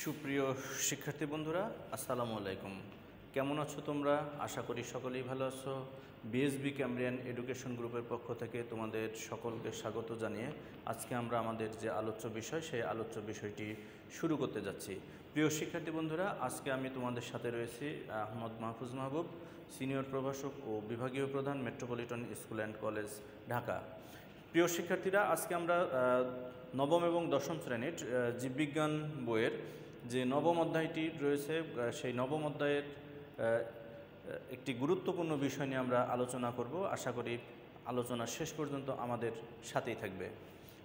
সুপ্রিয় শিক্ষার্থী বন্ধুরা, আসসালামু আলাইকুম। কেমন আছো তোমরা? আশা করি সকলেই ভালো আছো। বিএসবি ক্যামব্রিয়ান এডুকেশন গ্রুপের পক্ষ থেকে তোমাদের সকলকে স্বাগত জানিয়ে আজকে আমরা আমাদের যে আলোচ্য বিষয় সেই আলোচ্য বিষয়টি শুরু করতে যাচ্ছি। প্রিয় শিক্ষার্থী বন্ধুরা, আজকে আমি তোমাদের সাথে রয়েছি আহমদ মাহফুজ মাহবুব, সিনিয়র প্রভাষক ও বিভাগীয় প্রধান, metropolitan school and college, Dhaka. প্রিয় শিক্ষার্থীরা, আজকে আমরা নবম এবং দশম শ্রেণীর জীববিজ্ঞান বইয়ের যে নবম অধ্যায়টি রয়েছে সেই নবম অধ্যায়ের একটি গুরুত্বপূর্ণ বিষয় নিয়ে আমরা আলোচনা করব। আশা করি আলোচনা শেষ পর্যন্ত আমাদের সাথেই থাকবে।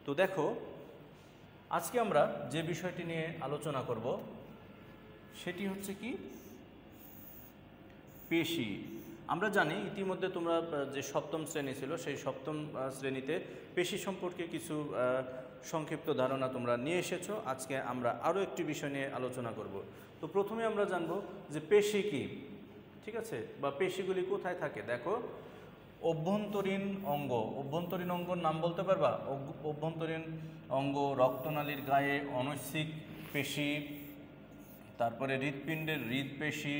তো দেখো, আজকে আমরা যে বিষয়টি নিয়ে আলোচনা করব সেটি হচ্ছে কি, পেশি। আমরা জানি ইতিমধ্যে তোমরা যে সপ্তম শ্রেণী ছিল সেই সপ্তম শ্রেণীতে পেশি সম্পর্কে কিছু সংক্ষিপ্ত ধারণা তোমরা নিয়ে এসেছো। আজকে আমরা আরও একটি বিষয় নিয়ে আলোচনা করব। তো প্রথমে আমরা জানব যে পেশি কি, ঠিক আছে, বা পেশিগুলি কোথায় থাকে। দেখো, অভ্যন্তরীণ অঙ্গ, অভ্যন্তরীণ অঙ্গর নাম বলতে পারবা? অভ্যন্তরীণ অঙ্গ, রক্তনালীর গায়ে অনৈচ্ছিক পেশি, তারপরে হৃৎপিণ্ডের হৃৎপেশি,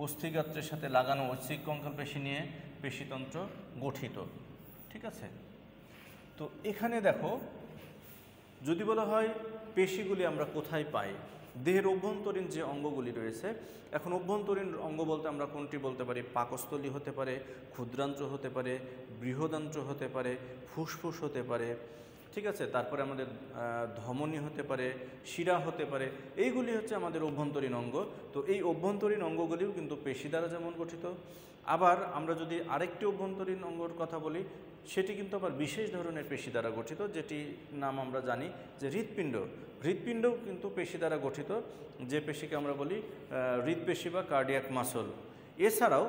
অস্থিগাত্রের সাথে লাগানো ঐচ্ছিক কঙ্কাল পেশি নিয়ে পেশিতন্ত্র গঠিত, ঠিক আছে। তো এখানে দেখো, যদি বলা হয় পেশিগুলি আমরা কোথায় পাই, দেহের অভ্যন্তরীণ যে অঙ্গগুলি রয়েছে, এখন অভ্যন্তরীণ অঙ্গ বলতে আমরা কোনটি বলতে পারি? পাকস্থলী হতে পারে, ক্ষুদ্রান্ত্র হতে পারে, বৃহদান্ত্র হতে পারে, ফুসফুস হতে পারে, ঠিক আছে। তারপরে আমাদের ধমনী হতে পারে, শিরা হতে পারে, এইগুলি হচ্ছে আমাদের অভ্যন্তরীণ অঙ্গ। তো এই অভ্যন্তরীণ অঙ্গগুলিও কিন্তু পেশি দ্বারা যেমন গঠিত, আবার আমরা যদি আরেকটি অভ্যন্তরীণ অঙ্গর কথা বলি, সেটি কিন্তু আবার বিশেষ ধরনের পেশি দ্বারা গঠিত, যেটি নাম আমরা জানি যে হৃৎপিণ্ড। হৃৎপিণ্ডও কিন্তু পেশি দ্বারা গঠিত, যে পেশিকে আমরা বলি হৃৎপেশি বা কার্ডিয়াক মাসল। এছাড়াও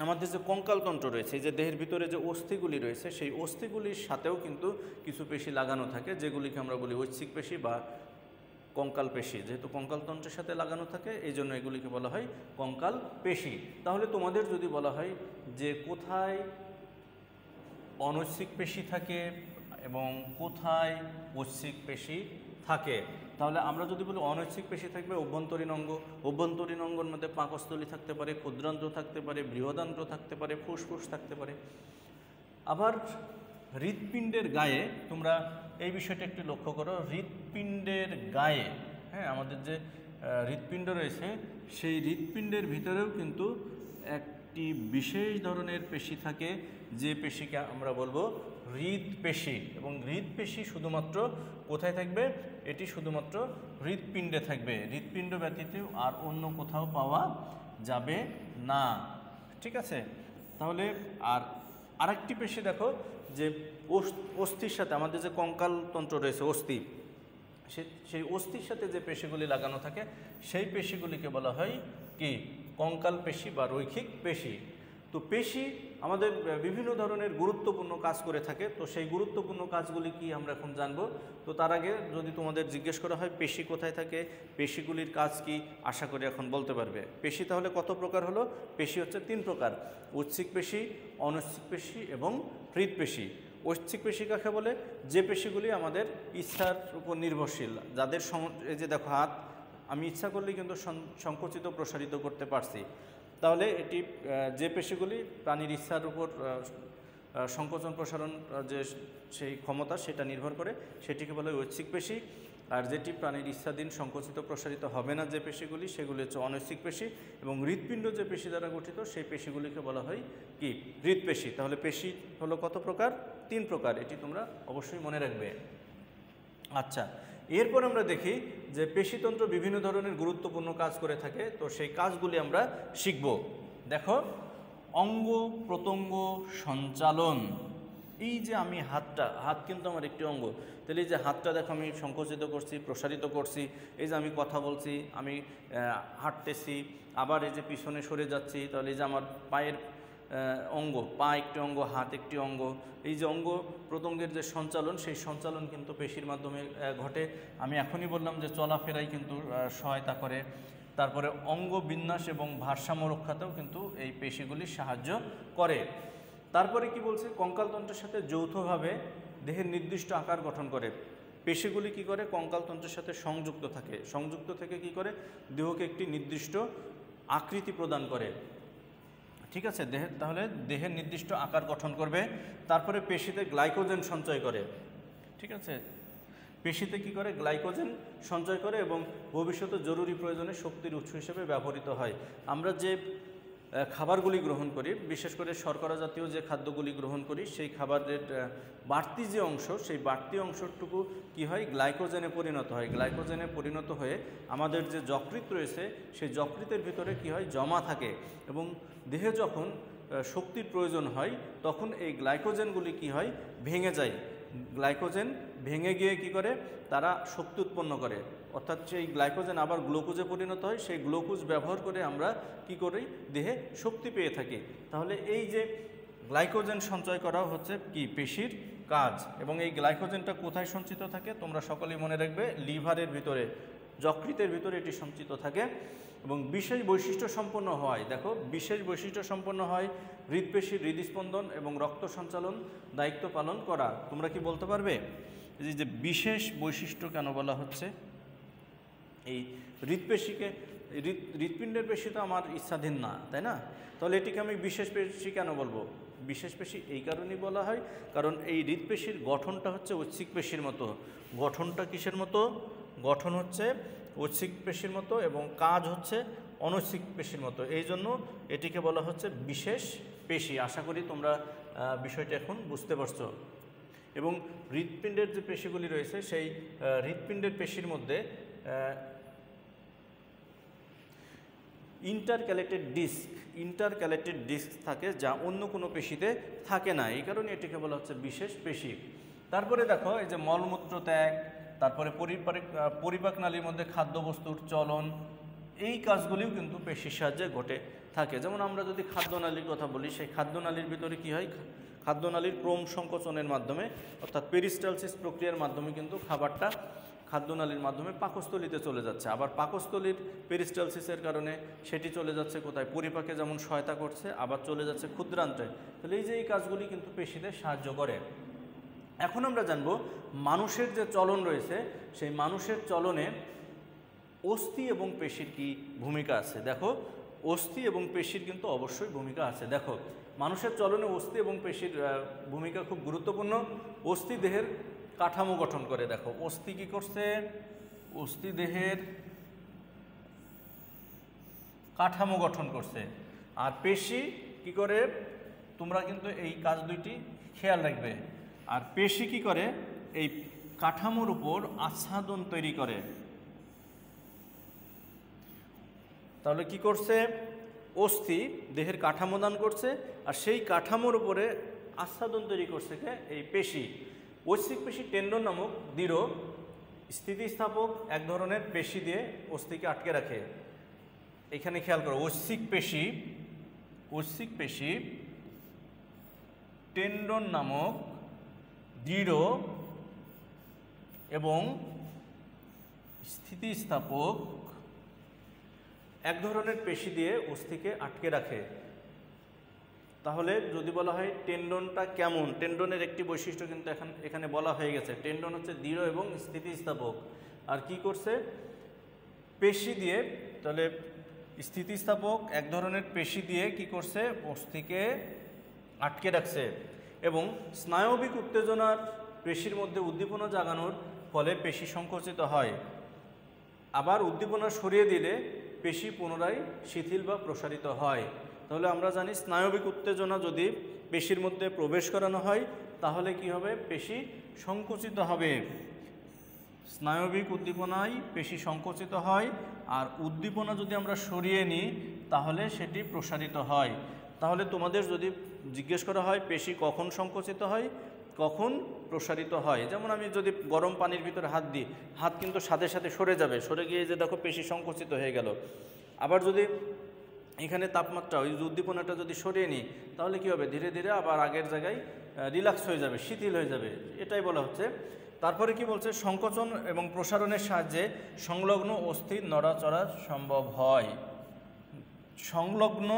আমাদের যে কঙ্কালতন্ত্র রয়েছে, যে দেহের ভিতরে যে অস্থিগুলি রয়েছে, সেই অস্থিগুলির সাথেও কিন্তু কিছু পেশি লাগানো থাকে, যেগুলিকে আমরা বলি ঐচ্ছিক পেশি বা কঙ্কাল পেশি। যেহেতু কঙ্কালতন্ত্রের সাথে লাগানো থাকে, এই জন্য এগুলিকে বলা হয় কঙ্কাল পেশি। তাহলে তোমাদের যদি বলা হয় যে কোথায় অনৈচ্ছিক পেশি থাকে এবং কোথায় ঐচ্ছিক পেশি থাকে, তাহলে আমরা যদি বলি অনৈচ্ছিক পেশি থাকবে অভ্যন্তরীণ অঙ্গ, অভ্যন্তরীণ অঙ্গের মধ্যে পাকস্থলী থাকতে পারে, ক্ষুদ্রান্ত্র থাকতে পারে, বৃহদান্ত্র থাকতে পারে, ফুসফুস থাকতে পারে। আবার হৃৎপিণ্ডের গায়ে তোমরা এই বিষয়টা একটু লক্ষ্য করো, হৃৎপিণ্ডের গায়ে, হ্যাঁ, আমাদের যে হৃৎপিণ্ড রয়েছে সেই হৃৎপিণ্ডের ভিতরেও কিন্তু একটি বিশেষ ধরনের পেশি থাকে, যে পেশিকে আমরা বলবো হৃৎপেশি। এবং হৃৎপেশি শুধুমাত্র কোথায় থাকবে? এটি শুধুমাত্র হৃৎপিণ্ডে থাকবে, হৃৎপিণ্ড ব্যতীত আর অন্য কোথাও পাওয়া যাবে না, ঠিক আছে। তাহলে আর আরেকটি পেশি দেখো, যে অস্থির সাথে আমাদের যে কঙ্কালতন্ত্র রয়েছে, অস্থি, সেই অস্থির সাথে যে পেশিগুলি লাগানো থাকে সেই পেশিগুলিকে বলা হয় কি? কঙ্কাল পেশি বা রৈখিক পেশি। তো পেশি আমাদের বিভিন্ন ধরনের গুরুত্বপূর্ণ কাজ করে থাকে। তো সেই গুরুত্বপূর্ণ কাজগুলি কি আমরা এখন জানবো। তো তার আগে যদি তোমাদের জিজ্ঞেস করা হয় পেশি কোথায় থাকে, পেশিগুলির কাজ কি, আশা করি এখন বলতে পারবে। পেশি তাহলে কত প্রকার হলো? পেশি হচ্ছে 3 প্রকার: ঐচ্ছিক পেশি, অনৈচ্ছিক পেশি এবং হৃৎপেশি। ঐচ্ছিক পেশি কাকে বলে? যে পেশিগুলি আমাদের ইচ্ছার উপর নির্ভরশীল, যাদের এই যে দেখো হাত, আমি ইচ্ছা করলেই কিন্তু সংকুচিত প্রসারিত করতে পারছি। তাহলে এটি যে পেশিগুলি প্রাণীর ইচ্ছার উপর সংকোচন প্রসারণ যে সেই ক্ষমতা সেটা নির্ভর করে, সেটিকে বলে ঐচ্ছিক পেশি। আর যেটি প্রাণীর ইচ্ছাধীন সংকুচিত প্রসারিত হবে না যে পেশিগুলি, সেগুলি হচ্ছে অনৈচ্ছিক পেশি। এবং হৃৎপিণ্ড যে পেশি দ্বারা গঠিত সেই পেশিগুলিকে বলা হয় কি? হৃৎপেশি। তাহলে পেশি হলো কত প্রকার? 3 প্রকার। এটি তোমরা অবশ্যই মনে রাখবে। আচ্ছা, এরপর আমরা দেখি যে পেশিতন্ত্র বিভিন্ন ধরনের গুরুত্বপূর্ণ কাজ করে থাকে। তো সেই কাজগুলি আমরা শিখব। দেখো, অঙ্গ প্রত্যঙ্গ সঞ্চালন। এই যে আমি হাত কিন্তু আমার একটি অঙ্গ, তাহলে এই যে হাতটা দেখো আমি সংকুচিত করছি, প্রসারিত করছি, এই যে আমি কথা বলছি, আমি হাঁটতেছি, আবার এই যে পিছনে সরে যাচ্ছি, তাহলে এই যে আমার পায়ের অঙ্গ, পা একটি অঙ্গ, হাত একটি অঙ্গ। এই যে অঙ্গ প্রত্যঙ্গের যে সঞ্চালন, সেই সঞ্চালন কিন্তু পেশির মাধ্যমে ঘটে। আমি এখনই বললাম যে চলাফেরাই কিন্তু সহায়তা করে। তারপরে অঙ্গ বিন্যাস এবং ভারসাম্য রক্ষাতেও কিন্তু এই পেশিগুলি সাহায্য করে। তারপরে কি বলছে? কঙ্কালতন্ত্রের সাথে যৌথভাবে দেহের নির্দিষ্ট আকার গঠন করে। পেশিগুলি কি করে কঙ্কালতন্ত্রের সাথে সংযুক্ত থাকে, সংযুক্ত থেকে কি করে দেহকে একটি নির্দিষ্ট আকৃতি প্রদান করে, ঠিক আছে। তাহলে দেহের নির্দিষ্ট আকার গঠন করবে। তারপরে পেশিতে গ্লাইকোজেন সঞ্চয় করে, ঠিক আছে, পেশিতে কি করে গ্লাইকোজেন সঞ্চয় করে এবং ভবিষ্যতে জরুরি প্রয়োজনে শক্তির উৎস হিসেবে ব্যবহৃত হয়। আমরা যে খাবারগুলি গ্রহণ করি, বিশেষ করে শর্করা জাতীয় যে খাদ্যগুলি গ্রহণ করি, সেই খাবারের বাড়তি যে অংশ, সেই বাড়তি অংশটুকু কি হয় গ্লাইকোজেনে পরিণত হয়। গ্লাইকোজেনে পরিণত হয়ে আমাদের যে যকৃৎ রয়েছে সেই যকৃতের ভিতরে কি হয় জমা থাকে এবং দেহে যখন শক্তির প্রয়োজন হয় তখন এই গ্লাইকোজেনগুলি কি হয় ভেঙে যায়। গ্লাইকোজেন ভেঙে গিয়ে কি করে তারা শক্তি উৎপন্ন করে, অর্থাৎ সেই গ্লাইকোজেন আবার গ্লুকোজে পরিণত হয়। সেই গ্লুকোজ ব্যবহার করে আমরা কি করি দেহে শক্তি পেয়ে থাকি। তাহলে এই যে গ্লাইকোজেন সঞ্চয় করা হচ্ছে কি পেশির কাজ। এবং এই গ্লাইকোজেনটা কোথায় সঞ্চিত থাকে তোমরা সকলেই মনে রাখবে, লিভারের ভিতরে, যকৃতের ভিতরে এটি সঞ্চিত থাকে এবং বিশেষ বৈশিষ্ট্য সম্পন্ন হয়। দেখো বিশেষ বৈশিষ্ট্য সম্পন্ন হয় হৃদপেশির হৃদস্পন্দন এবং রক্ত সঞ্চালন দায়িত্ব পালন করা। তোমরা কি বলতে পারবে যে বিশেষ বৈশিষ্ট্য কেন বলা হচ্ছে? এই হৃদপেশিকে, হৃদপিণ্ডের পেশি তো আমার ইচ্ছাধীন না, তাই না? তাহলে এটিকে আমি বিশেষ পেশি কেন বলবো? বিশেষ পেশি এই কারণেই বলা হয় কারণ এই হৃদপেশির গঠনটা হচ্ছে ঐচ্ছিক পেশির মতো। গঠনটা কিসের মতো? গঠন হচ্ছে ঐচ্ছিক পেশির মতো এবং কাজ হচ্ছে অনৈচ্ছিক পেশির মতো। এই জন্য এটিকে বলা হচ্ছে বিশেষ পেশি। আশা করি তোমরা বিষয়টা এখন বুঝতে পারছো। এবং হৃদপিণ্ডের যে পেশিগুলি রয়েছে সেই হৃদপিণ্ডের পেশির মধ্যে ইন্টারক্যালেটেড ডিস্ক থাকে যা অন্য কোনো পেশিতে থাকে না, এই কারণে এটিকে বলা হচ্ছে বিশেষ পেশি। তারপরে দেখো এই যে মলমূত্র ত্যাগ, তারপরে পরিপাক নালীর মধ্যে খাদ্যবস্তুর চলন, এই কাজগুলিও কিন্তু পেশির সাহায্যে ঘটে থাকে। যেমন আমরা যদি খাদ্যনালীর কথা বলি, সেই খাদ্যনালীর ভিতরে কি হয় খাদ্যনালীর ক্রম সংকোচনের মাধ্যমে অর্থাৎ পেরিস্টালসিস প্রক্রিয়ার মাধ্যমে কিন্তু খাবারটা খাদ্যনালীর মাধ্যমে পাকস্থলীতে চলে যাচ্ছে। আবার পাকস্থলীর পেরিস্টালসিসের কারণে সেটি চলে যাচ্ছে কোথায় পরিপাকে যেমন সহায়তা করছে, আবার চলে যাচ্ছে ক্ষুদ্রান্তে। তাহলে এই যে এই কাজগুলি কিন্তু পেশিতে সাহায্য করে। এখন আমরা জানবো মানুষের যে চলন রয়েছে সেই মানুষের চলনে অস্থি এবং পেশির কি ভূমিকা আছে। দেখো অস্থি এবং পেশির কিন্তু অবশ্যই ভূমিকা আছে। দেখো মানুষের চলনে অস্থি এবং পেশির ভূমিকা খুব গুরুত্বপূর্ণ। অস্থি দেহের কাঠামো গঠন করে। দেখো অস্থি কি করছে? অস্থি দেহের কাঠামো গঠন করছে। আর পেশি কি করে? তোমরা কিন্তু এই কাজ দুইটি খেয়াল রাখবে। আর পেশি কি করে? এই কাঠামোর উপর আচ্ছাদন তৈরি করে। তাহলে কি করছে? অস্থি দেহের কাঠামো দান করছে আর সেই কাঠামোর উপরে আচ্ছাদন তৈরি করছে কে? এই পেশি। ঐচ্ছিক পেশি টেন্ডন নামক দৃঢ় স্থিতিস্থাপক এক ধরনের পেশি দিয়ে অস্থিকে আটকে রাখে। এখানে খেয়াল করো, ঐচ্ছিক পেশি টেন্ডন নামক দৃঢ় এবং স্থিতিস্থাপক এক ধরনের পেশি দিয়ে অস্থিকে আটকে রাখে। তাহলে যদি বলা হয় টেন্ডনটা কেমন, টেন্ডনের একটি বৈশিষ্ট্য কিন্তু এখানে বলা হয়ে গেছে। টেন্ডন হচ্ছে দৃঢ় এবং স্থিতিস্থাপক। আর কি করছে? পেশি দিয়ে, তাহলে স্থিতিস্থাপক এক ধরনের পেশি দিয়ে কি করছে? অস্থিকে আটকে রাখছে। এবং স্নায়বিক উত্তেজনার পেশির মধ্যে উদ্দীপনা জাগানোর ফলে পেশি সংকুচিত হয়। আবার উদ্দীপনা সরিয়ে দিলে পেশি পুনরায় শিথিল বা প্রসারিত হয়। তাহলে আমরা জানি স্নায়বিক উত্তেজনা যদি পেশির মধ্যে প্রবেশ করানো হয় তাহলে কি হবে? পেশি সংকুচিত হবে। স্নায়বিক উদ্দীপনায় পেশি সংকুচিত হয় আর উদ্দীপনা যদি আমরা সরিয়ে নিই তাহলে সেটি প্রসারিত হয়। তাহলে তোমাদের যদি জিজ্ঞেস করা হয় পেশি কখন সংকুচিত হয়, কখন প্রসারিত হয়, যেমন আমি যদি গরম পানির ভিতরে হাত দিই, হাত কিন্তু সাথে সাথে সরে যাবে, সরে গিয়ে যে দেখো পেশি সংকুচিত হয়ে গেল। আবার যদি এখানে তাপমাত্রা, ওই উদ্দীপনাটা যদি সরিয়ে নিই তাহলে কি হবে? ধীরে ধীরে আবার আগের জায়গায় রিল্যাক্স হয়ে যাবে, শিথিল হয়ে যাবে, এটাই বলা হচ্ছে। তারপরে কি বলছে? সংকোচন এবং প্রসারণের সাহায্যে সংলগ্ন অস্থির নড়াচড়া সম্ভব হয়। সংলগ্ন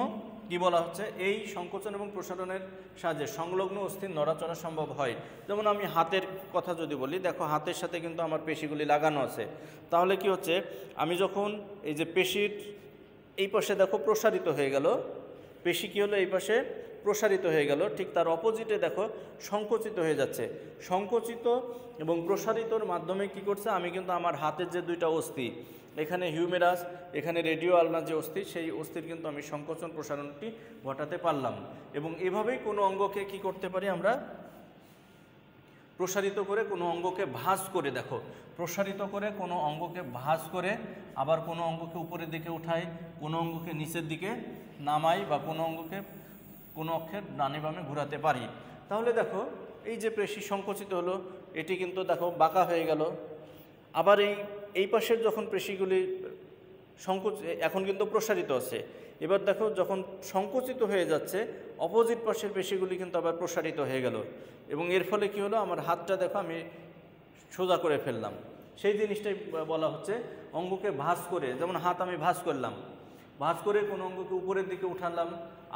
কি বলা হচ্ছে, এই সংকোচন এবং প্রসারণের সাহায্যে সংলগ্ন অস্থির নড়াচড়া সম্ভব হয়। যেমন আমি হাতের কথা যদি বলি, দেখো হাতের সাথে কিন্তু আমার পেশিগুলি লাগানো আছে। তাহলে কি হচ্ছে, আমি যখন এই যে পেশির এই পাশে দেখো প্রসারিত হয়ে গেল, পেশি কী হলো, এই পাশে প্রসারিত হয়ে গেল, ঠিক তার অপোজিটে দেখো সংকুচিত হয়ে যাচ্ছে। সংকুচিত এবং প্রসারিতর মাধ্যমে কি করছে, আমি কিন্তু আমার হাতের যে দুইটা অস্থি, এখানে হিউমেরাস, এখানে রেডিও আলনা যে অস্থি, সেই অস্থির কিন্তু আমি সংকোচন প্রসারণটি ঘটাতে পারলাম। এবং এভাবেই কোনো অঙ্গকে কি করতে পারি আমরা, প্রসারিত করে কোনো অঙ্গকে ভাঁজ করে, দেখো প্রসারিত করে কোনো অঙ্গকে ভাঁজ করে, আবার কোনো অঙ্গকে উপরের দিকে উঠাই, কোনো অঙ্গকে নিচের দিকে নামাই, বা কোনো অঙ্গকে কোনো অক্ষের ডানে বামে ঘোরাতে পারি। তাহলে দেখো এই যে পেশি সংকুচিত হলো, এটি কিন্তু দেখো বাঁকা হয়ে গেল। আবার এই পাশের যখন পেশিগুলি এখন কিন্তু প্রসারিত আছে, এবার দেখো যখন সংকুচিত হয়ে যাচ্ছে, অপোজিট পাশের পেশিগুলি কিন্তু আবার প্রসারিত হয়ে গেল। এবং এর ফলে কি হলো, আমার হাতটা দেখো আমি সোজা করে ফেললাম। সেই জিনিসটাই বলা হচ্ছে অঙ্গকে ভাঁজ করে। যেমন হাত আমি ভাঁজ করলাম, ভাঁজ করে কোনো অঙ্গকে উপরের দিকে উঠালাম,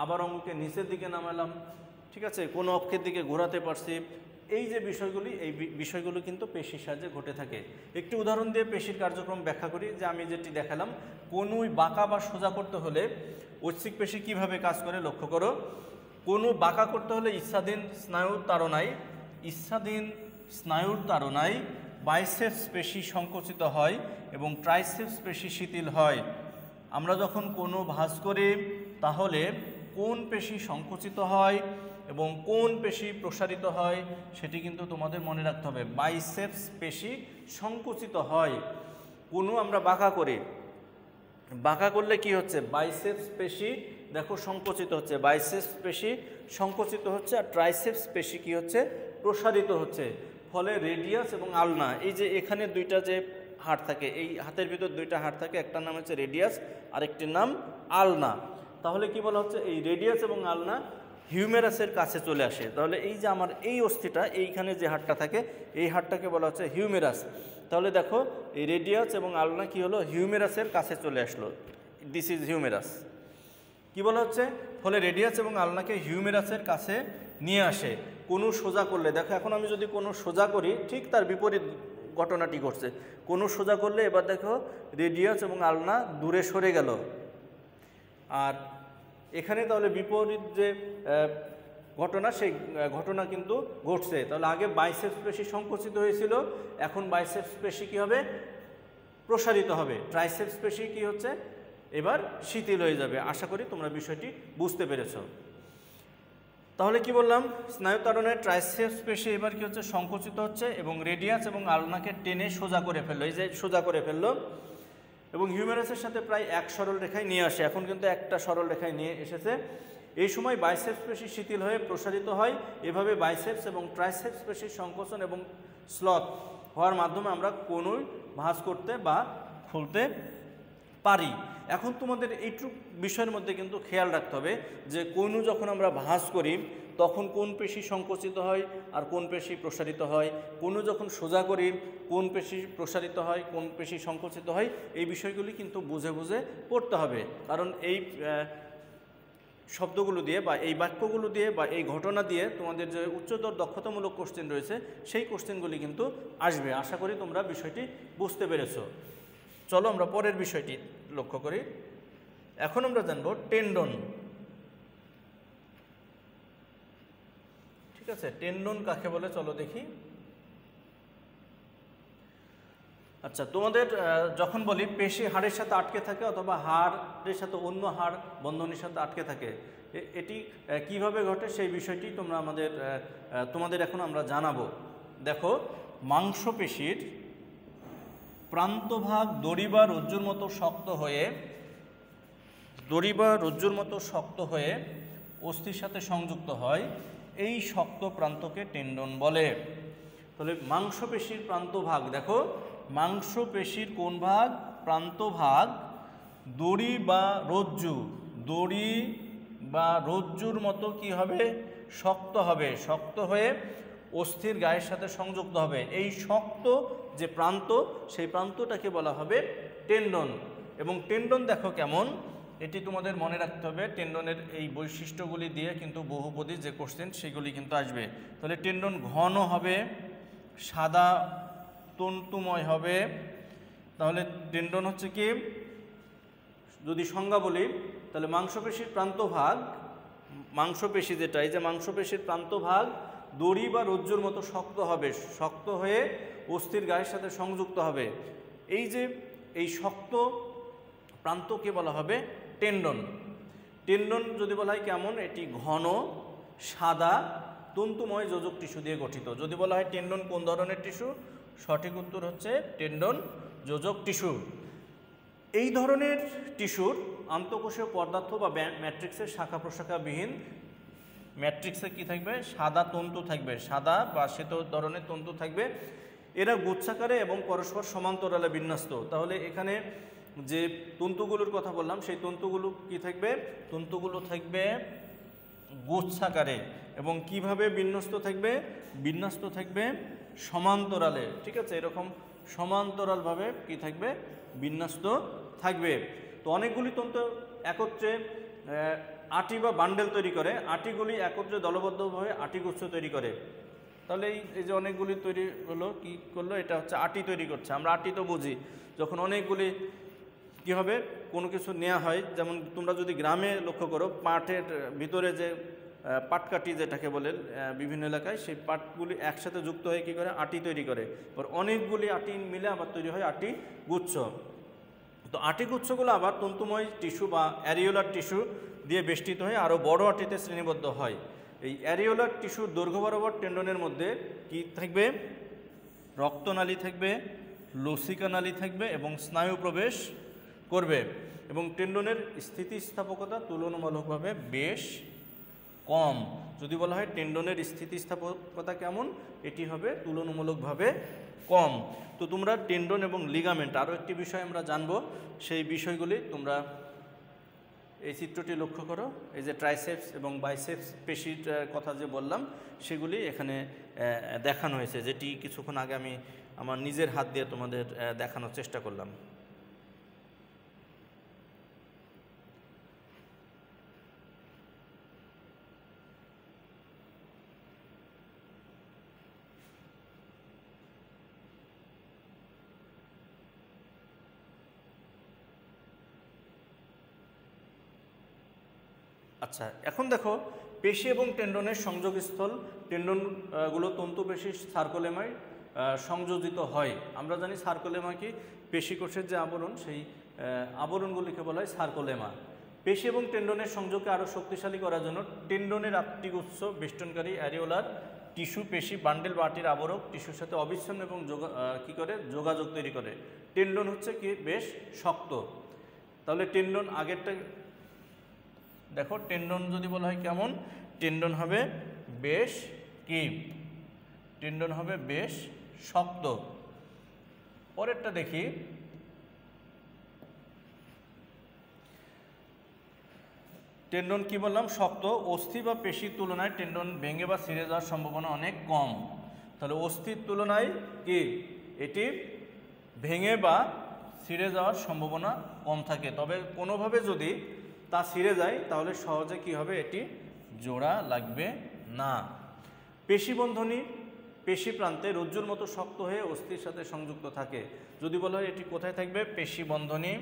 আবার অঙ্গকে নিচের দিকে নামালাম, ঠিক আছে, কোনো অক্ষের দিকে ঘোরাতে পারছি। এই যে বিষয়গুলি, এই বিষয়গুলো কিন্তু পেশির সাহায্যে ঘটে থাকে। একটি উদাহরণ দিয়ে পেশির কার্যক্রম ব্যাখ্যা করি। যে আমি যেটি দেখালাম, কোনোই বাঁকা বা সোজা করতে হলে ঐচ্ছিক পেশি কিভাবে কাজ করে লক্ষ্য করো। কোনো বাঁকা করতে হলে ইচ্ছাধীন স্নায়ুর তাড়নায় বাইসেপস পেশি সংকুচিত হয় এবং ট্রাইসেপস পেশি শিথিল হয়। আমরা যখন কোনো ভাঁজ করি, তাহলে কোন পেশি সংকুচিত হয় এবং কোন পেশি প্রসারিত হয় সেটি কিন্তু তোমাদের মনে রাখতে হবে। বাইসেপস পেশি সংকুচিত হয়। কোনো আমরা বাঁকা করি, বাঁকা করলে কি হচ্ছে, বাইসেপস পেশি দেখো সংকুচিত হচ্ছে, বাইসেপস পেশি সংকুচিত হচ্ছে, আর ট্রাইসেপস পেশি কি হচ্ছে, প্রসারিত হচ্ছে। ফলে রেডিয়াস এবং আলনা, এই যে এখানে দুইটা যে হাড় থাকে, এই হাতের ভিতর দুইটা হাড় থাকে, একটার নাম হচ্ছে রেডিয়াস, আরেকটির নাম আলনা। তাহলে কি বলা হচ্ছে, এই রেডিয়াস এবং আলনা হিউমেরাসের কাছে চলে আসে। তাহলে এই যে আমার এই অস্থিটা, এইখানে যে হাড়টা থাকে, এই হাড়টাকে বলা হচ্ছে হিউমেরাস। তাহলে দেখো এই রেডিয়াস এবং আলনা কি হলো, হিউমেরাসের কাছে চলে আসলো। This is humerus. কি বলা হচ্ছে, ফলে রেডিয়াস এবং আলনাকে হিউমেরাসের কাছে নিয়ে আসে। কোনো সোজা করলে দেখো, এখন আমি যদি কোনো সোজা করি, ঠিক তার বিপরীত ঘটনাটি ঘটছে। কোনো সোজা করলে এবার দেখো রেডিয়াস এবং আলনা দূরে সরে গেল। আর এখানে তাহলে বিপরীত যে ঘটনা, সেই ঘটনা কিন্তু ঘটছে। তাহলে আগে বাইসেপস পেশি সংকুচিত হয়েছিল, এখন বাইসেপস পেশি কী হবে, প্রসারিত হবে। ট্রাইসেপস পেশি কি হচ্ছে, এবার শিথিল হয়ে যাবে। আশা করি তোমরা বিষয়টি বুঝতে পেরেছ। তাহলে কি বললাম, স্নায়ুতাড়নায় ট্রাইসেপস পেশি এবার কি হচ্ছে, সংকুচিত হচ্ছে এবং রেডিয়াস এবং আলনাকে টেনে সোজা করে ফেললো। এই যে সোজা করে ফেললো এবং হিউমেরাসের সাথে প্রায় এক সরল রেখায় নিয়ে আসে। এখন কিন্তু একটা সরল রেখায় নিয়ে এসেছে। এই সময় বাইসেপস পেশি শিথিল হয়ে প্রসারিত হয়। এভাবে বাইসেপস এবং ট্রাইসেপস পেশির সংকোচন এবং স্লথ হওয়ার মাধ্যমে আমরা কোনোই ভাঁজ করতে বা খুলতে পারি। এখন তোমাদের এইটুকু বিষয়ের মধ্যে কিন্তু খেয়াল রাখতে হবে যে কোনো যখন আমরা ভাঁজ করি, তখন কোন পেশি সংকুচিত হয় আর কোন পেশি প্রসারিত হয়। কোনো যখন সোজা করি, কোন পেশি প্রসারিত হয়, কোন পেশি সংকুচিত হয়। এই বিষয়গুলি কিন্তু বুঝে বুঝে পড়তে হবে। কারণ এই শব্দগুলো দিয়ে বা এই বাক্যগুলো দিয়ে বা এই ঘটনা দিয়ে তোমাদের যে উচ্চতর দক্ষতামূলক কোশ্চেন রয়েছে, সেই কোশ্চেনগুলি কিন্তু আসবে। আশা করি তোমরা বিষয়টি বুঝতে পেরেছ। চলো আমরা পরের বিষয়টি লক্ষ্য করি। এখন আমরা জানব টেন্ডন। ঠিক আছে, টেন্ডন কাকে বলে চলো দেখি। আচ্ছা, তোমাদের যখন বলি পেশি হাড়ের সাথে আটকে থাকে অথবা হাড়ের সাথে অন্য হাড় বন্ধনীর সাথে আটকে থাকে, এটি কিভাবে ঘটে সেই বিষয়টি তোমাদের এখন আমরা জানাবো। দেখো, মাংসপেশির প্রান্তভাগ দড়ি বা রজ্জুর মতো শক্ত হয়ে অস্থির সাথে সংযুক্ত হয়। এই শক্ত প্রান্তকে টেন্ডন বলে। তাহলে মাংসপেশির প্রান্তভাগ, দেখো মাংসপেশির কোন ভাগ, প্রান্তভাগ দড়ি বা রজ্জুর মতো কি হবে, শক্ত হবে। শক্ত হয়ে অস্থির গায়ের সাথে সংযুক্ত হবে। এই শক্ত যে প্রান্ত, সেই প্রান্তটাকে বলা হবে টেন্ডন। এবং টেন্ডন দেখো কেমন, এটি তোমাদের মনে রাখতে হবে। টেন্ডনের এই বৈশিষ্ট্যগুলি দিয়ে কিন্তু বহুপদী যে কোশ্চেন সেগুলি কিন্তু আসবে। তাহলে টেন্ডন ঘন হবে, সাদা তন্তুময় হবে। তাহলে টেন্ডন হচ্ছে কি, যদি সংজ্ঞা বলি তাহলে মাংসপেশির প্রান্তভাগ, মাংসপেশি যেটা, এই যে মাংসপেশির প্রান্তভাগ দড়ি বা রজ্জুর মতো শক্ত হবে, শক্ত হয়ে অস্থির গায়ের সাথে সংযুক্ত হবে। এই যে এই শক্ত প্রান্তকে বলা হবে টেন্ডন। টেন্ডন যদি বলা হয় কেমন, এটি ঘন, সাদা, তন্তুময় যোজক টিস্যু দিয়ে গঠিত। যদি বলা হয় টেন্ডন কোন ধরনের টিস্যু, সঠিক উত্তর হচ্ছে টেন্ডন যোজক টিস্যু। এই ধরনের টিস্যুর আন্তঃকোষীয় পদার্থ বা ম্যাট্রিক্সের শাখা প্রশাখাবিহীন, ম্যাট্রিক্সে কি থাকবে, সাদা তন্তু থাকবে, সাদা বা শ্বেত ধরনের তন্তু থাকবে। এরা গুচ্ছাকারে এবং পরস্পর সমান্তরালে বিন্যস্ত। তাহলে এখানে যে তন্তুগুলোর কথা বললাম সেই তন্তুগুলো কি থাকবে, তন্তুগুলো থাকবে গুচ্ছাকারে এবং কিভাবে বিন্যস্ত থাকবে, বিন্যস্ত থাকবে সমান্তরালে। ঠিক আছে, এরকম সমান্তরালভাবে কি থাকবে, বিন্যস্ত থাকবে। তো অনেকগুলি তন্তু একত্রে আটি বা বান্ডেল তৈরি করে, আটিগুলি একত্রে দলবদ্ধভাবে আটিগুচ্ছ তৈরি করে। তাহলে এই যে অনেকগুলি তৈরি হলো, কি করলো, এটা হচ্ছে আটি তৈরি করছে। আমরা আটি তো বুঝি, যখন অনেকগুলি কি হবে, কোনো কিছু নেওয়া হয়, যেমন তোমরা যদি গ্রামে লক্ষ্য করো, পাটের ভিতরে যে পাটকাঠি যেটাকে বলে বিভিন্ন এলাকায়, সেই পাটগুলি একসাথে যুক্ত হয়ে কী করে, আটি তৈরি করে। এবার অনেকগুলি আটি মিলে আবার তৈরি হয় আটি গুচ্ছ। তো আটি গুচ্ছগুলো আবার তন্তুময় টিস্যু বা অ্যারিওলার টিস্যু দিয়ে বেষ্টিত হয়ে আরও বড় আটিতে শ্রেণীবদ্ধ হয়। এই অ্যারিওলার টিস্যুর দৈর্ঘ্য বরাবর টেন্ডনের মধ্যে কি থাকবে, রক্তনালী থাকবে, লসিকা নালী থাকবে এবং স্নায়ু প্রবেশ করবে। এবং টেন্ডনের স্থিতিস্থাপকতা তুলনামূলকভাবে বেশ কম। যদি বলা হয় টেন্ডনের স্থিতিস্থাপকতা কেমন, এটি হবে তুলনামূলকভাবে কম। তো তোমরা টেন্ডন এবং লিগামেন্ট, আরও একটি বিষয় আমরা জানব, সেই বিষয়গুলি তোমরা এই চিত্রটি লক্ষ্য করো। এই যে ট্রাইসেপস এবং বাইসেপস পেশির কথা যে বললাম, সেগুলি এখানে দেখানো হয়েছে, যেটি কিছুক্ষণ আগে আমি আমার নিজের হাত দিয়ে তোমাদের দেখানোর চেষ্টা করলাম। আচ্ছা, এখন দেখো পেশি এবং টেন্ডনের সংযোগস্থল। টেন্ডনগুলো তন্তুপেশির সার্কোলেমায় সংযোজিত হয়। আমরা জানি সার্কোলেমা কি, পেশিকোষের যে আবরণ, সেই আবরণগুলিকে বলা হয় সার্কোলেমা। পেশি এবং টেন্ডনের সংযোগকে আরও শক্তিশালী করার জন্য টেন্ডনের আত্মিগুচ্ছ বেষ্টনকারী অ্যারিওলার টিস্যু পেশি বান্ডেল বা আটির আবরক টিস্যুর সাথে অবিচ্ছিন্ন এবং কী করে, যোগাযোগ তৈরি করে। টেন্ডন হচ্ছে কি, বেশ শক্ত। তাহলে টেন্ডন আগেরটা দেখো, টেন্ডন যদি বলা হয় কেমন, টেন্ডন হবে বেশ কি, টেন্ডন হবে বেশ শক্ত। পরেরটা দেখি, টেন্ডন কি বললাম, শক্ত। অস্থি বা পেশির তুলনায় টেন্ডন ভেঙে বা ছিঁড়ে যাওয়ার সম্ভাবনা অনেক কম। তাহলে অস্থির তুলনায় কি, এটি ভেঙে বা ছিঁড়ে যাওয়ার সম্ভাবনা কম থাকে। তবে কোনোভাবে যদি তা ছিঁড়ে যায় তাহলে সহজে কি হবে, এটি জোড়া লাগবে না। পেশিবন্ধনী পেশি প্রান্তে রজ্জুর মতো শক্ত হয়ে অস্থির সাথে সংযুক্ত থাকে। যদি বলা হয় এটি কোথায় থাকবে, পেশিবন্ধনী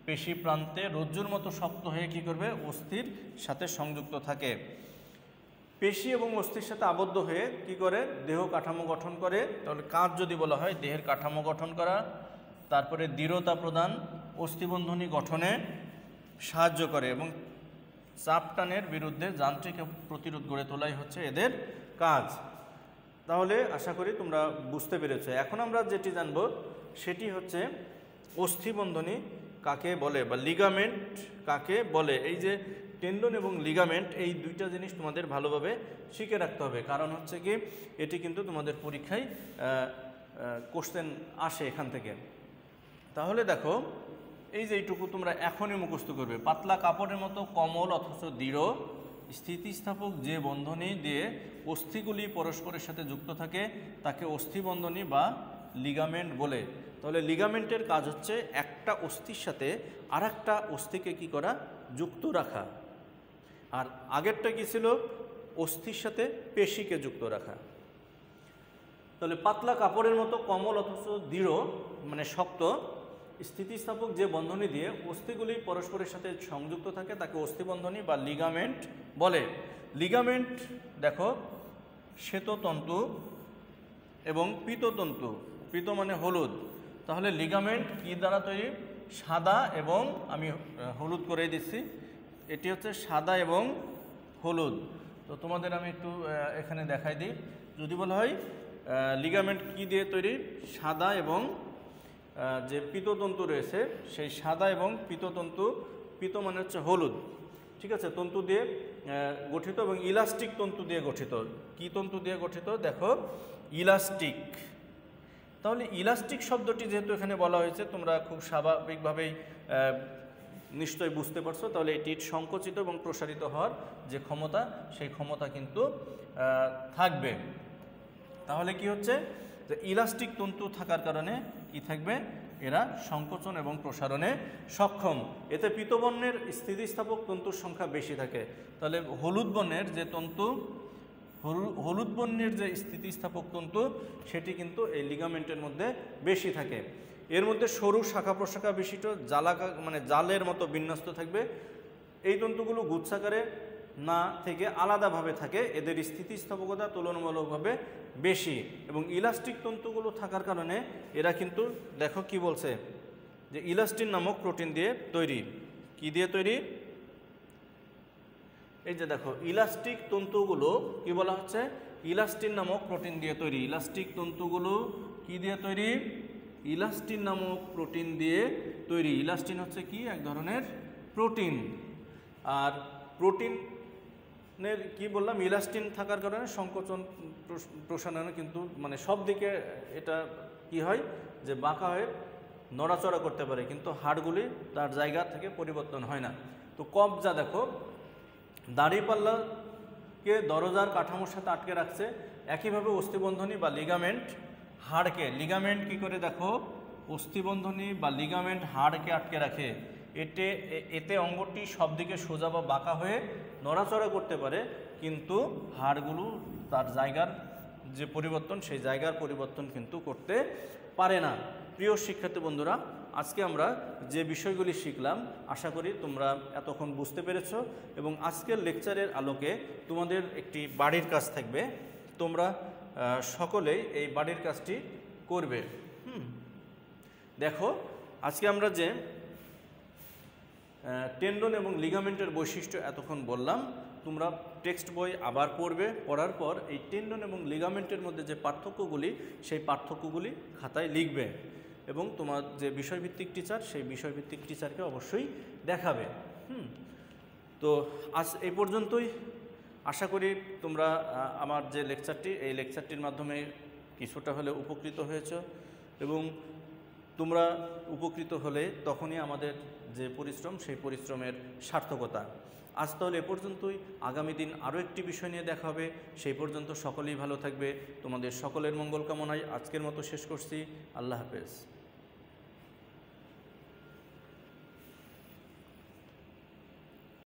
পেশি প্রান্তে রজ্জুর মতো শক্ত হয়ে কি করবে, অস্থির সাথে সংযুক্ত থাকে। পেশি এবং অস্থির সাথে আবদ্ধ হয়ে কি করে, দেহ কাঠামো গঠন করে। তাহলে কাজ যদি বলা হয়, দেহের কাঠামো গঠন করা, তারপরে দৃঢ়তা প্রদান, অস্থিবন্ধনী গঠনে সাহায্য করে এবং চাপ টানের বিরুদ্ধে যান্ত্রিক প্রতিরোধ গড়ে তোলাই হচ্ছে এদের কাজ। তাহলে আশা করি তোমরা বুঝতে পেরেছো। এখন আমরা যেটি জানব সেটি হচ্ছে অস্থিবন্ধনী কাকে বলে বা লিগামেন্ট কাকে বলে। এই যে টেন্ডন এবং লিগামেন্ট, এই দুইটা জিনিস তোমাদের ভালোভাবে শিখে রাখতে হবে, কারণ হচ্ছে কি এটি কিন্তু তোমাদের পরীক্ষায় কোশ্চেন আসে এখান থেকে। তাহলে দেখো, এই যে এইটুকু তোমরা এখনই মুখস্থ করবে। পাতলা কাপড়ের মতো কোমল অথচ দৃঢ় স্থিতিস্থাপক যে বন্ধনী দিয়ে অস্থিগুলি পরস্পরের সাথে যুক্ত থাকে তাকে অস্থিবন্ধনী বা লিগামেন্ট বলে। তাহলে লিগামেন্টের কাজ হচ্ছে একটা অস্থির সাথে আর একটা অস্থিকে কী করা, যুক্ত রাখা। আর আগেরটা কী ছিল, অস্থির সাথে পেশিকে যুক্ত রাখা। তাহলে পাতলা কাপড়ের মতো কোমল অথচ দৃঢ় মানে শক্ত স্থিতিস্থাপক যে বন্ধনী দিয়ে অস্থিগুলি পরস্পরের সাথে সংযুক্ত থাকে তাকে অস্থিবন্ধনী বা লিগামেন্ট বলে। লিগামেন্ট দেখো শ্বেততন্তু এবং পীততন্তু, পীত মানে হলুদ, তাহলে লিগামেন্ট কী দ্বারা তৈরি, সাদা এবং আমি হলুদ করে দিচ্ছি, এটি হচ্ছে সাদা এবং হলুদ। তো তোমাদের আমি একটু এখানে দেখাই দিই। যদি বলা হয় লিগামেন্ট কী দিয়ে তৈরি, সাদা এবং যে পীততন্তু রয়েছে সেই সাদা এবং পীততন্তু, পীত মানে হচ্ছে হলুদ, ঠিক আছে, তন্তু দিয়ে গঠিত এবং ইলাস্টিক তন্তু দিয়ে গঠিত। কি তন্তু দিয়ে গঠিত, দেখো ইলাস্টিক। তাহলে ইলাস্টিক শব্দটি যেহেতু এখানে বলা হয়েছে তোমরা খুব স্বাভাবিকভাবেই নিশ্চয়ই বুঝতে পারছো, তাহলে এটির সংকুচিত এবং প্রসারিত হওয়ার যে ক্ষমতা সেই ক্ষমতা কিন্তু থাকবে। তাহলে কি হচ্ছে, যে ইলাস্টিক তন্তু থাকার কারণে কি থাকবে, এরা সংকোচন এবং প্রসারণে সক্ষম। এতে পীতবর্ণের স্থিতিস্থাপক তন্তুর সংখ্যা বেশি থাকে। তাহলে হলুদ বর্ণের যে তন্তু, হলুদ বর্ণের যে স্থিতিস্থাপক তন্তু সেটি কিন্তু এই লিগামেন্টের মধ্যে বেশি থাকে। এর মধ্যে সরু শাখা প্রশাখা বিশিষ্ট মানে জালের মতো বিন্যস্ত থাকবে। এই তন্তুগুলো গুচ্ছাকারে না থেকে আলাদাভাবে থাকে, এদের স্থিতিস্থাপকতা তুলনামূলকভাবে বেশি এবং ইলাস্টিক তন্তুগুলো থাকার কারণে এরা কিন্তু দেখো কি বলছে, যে ইলাস্টিন নামক প্রোটিন দিয়ে তৈরি। কি দিয়ে তৈরি, এই যে দেখো ইলাস্টিক তন্তুগুলো কি বলা হচ্ছে, ইলাস্টিন নামক প্রোটিন দিয়ে তৈরি। ইলাস্টিক তন্তুগুলো কি দিয়ে তৈরি, ইলাস্টিন নামক প্রোটিন দিয়ে তৈরি। ইলাস্টিন হচ্ছে কি, এক ধরনের প্রোটিন। আর প্রোটিনের কি বললাম, ইলাস্টিন থাকার কারণে সংকোচন প্রসারণে কিন্তু মানে সব দিকে এটা কি হয়, যে বাঁকা হয়ে নড়াচড়া করতে পারে, কিন্তু হাড়গুলি তার জায়গা থেকে পরিবর্তন হয় না। তো কবজা দেখো দাড়িপাল্লাকে দরজার কাঠামোর সাথে আটকে রাখছে। একইভাবে অস্থিবন্ধনী বা লিগামেন্ট হাড়কে, লিগামেন্ট কি করে দেখো, অস্থিবন্ধনী বা লিগামেন্ট হাড়কে আটকে রাখে। এতে অঙ্গটি সব দিকে সোজা বা বাঁকা হয়ে নড়াচড়া করতে পারে, কিন্তু হাড়গুলো তার জায়গার যে পরিবর্তন সেই জায়গার পরিবর্তন কিন্তু করতে পারে না। প্রিয় শিক্ষার্থী বন্ধুরা, আজকে আমরা যে বিষয়গুলি শিখলাম আশা করি তোমরা এতক্ষণ বুঝতে পেরেছো এবং আজকের লেকচারের আলোকে তোমাদের একটি বাড়ির কাজ থাকবে, তোমরা সকলেই এই বাড়ির কাজটি করবে। দেখো আজকে আমরা যে টেন্ডন এবং লিগামেন্টের বৈশিষ্ট্য এতক্ষণ বললাম, তোমরা টেক্সট বই আবার পড়বে, পড়ার পর এই টেন্ডন এবং লিগামেন্টের মধ্যে যে পার্থক্যগুলি সেই পার্থক্যগুলি খাতায় লিখবে এবং তোমার যে বিষয়ভিত্তিক টিচার সেই বিষয়ভিত্তিক টিচারকে অবশ্যই দেখাবে। তো আজ এই পর্যন্তই। আশা করি তোমরা আমার যে লেকচারটি এই লেকচারটির মাধ্যমে কিছুটা হলে উপকৃত হয়েছ এবং তোমরা উপকৃত হলে তখনই আমাদের যে পরিশ্রম সেই পরিশ্রমের সার্থকতা। আজ তাহলে এ পর্যন্তই। আগামী দিন আরও একটি বিষয় নিয়ে দেখা হবে। সেই পর্যন্ত সকলেই ভালো থাকবে। তোমাদের সকলের মঙ্গল কামনায় আজকের মতো শেষ করছি। আল্লাহ হাফেজ।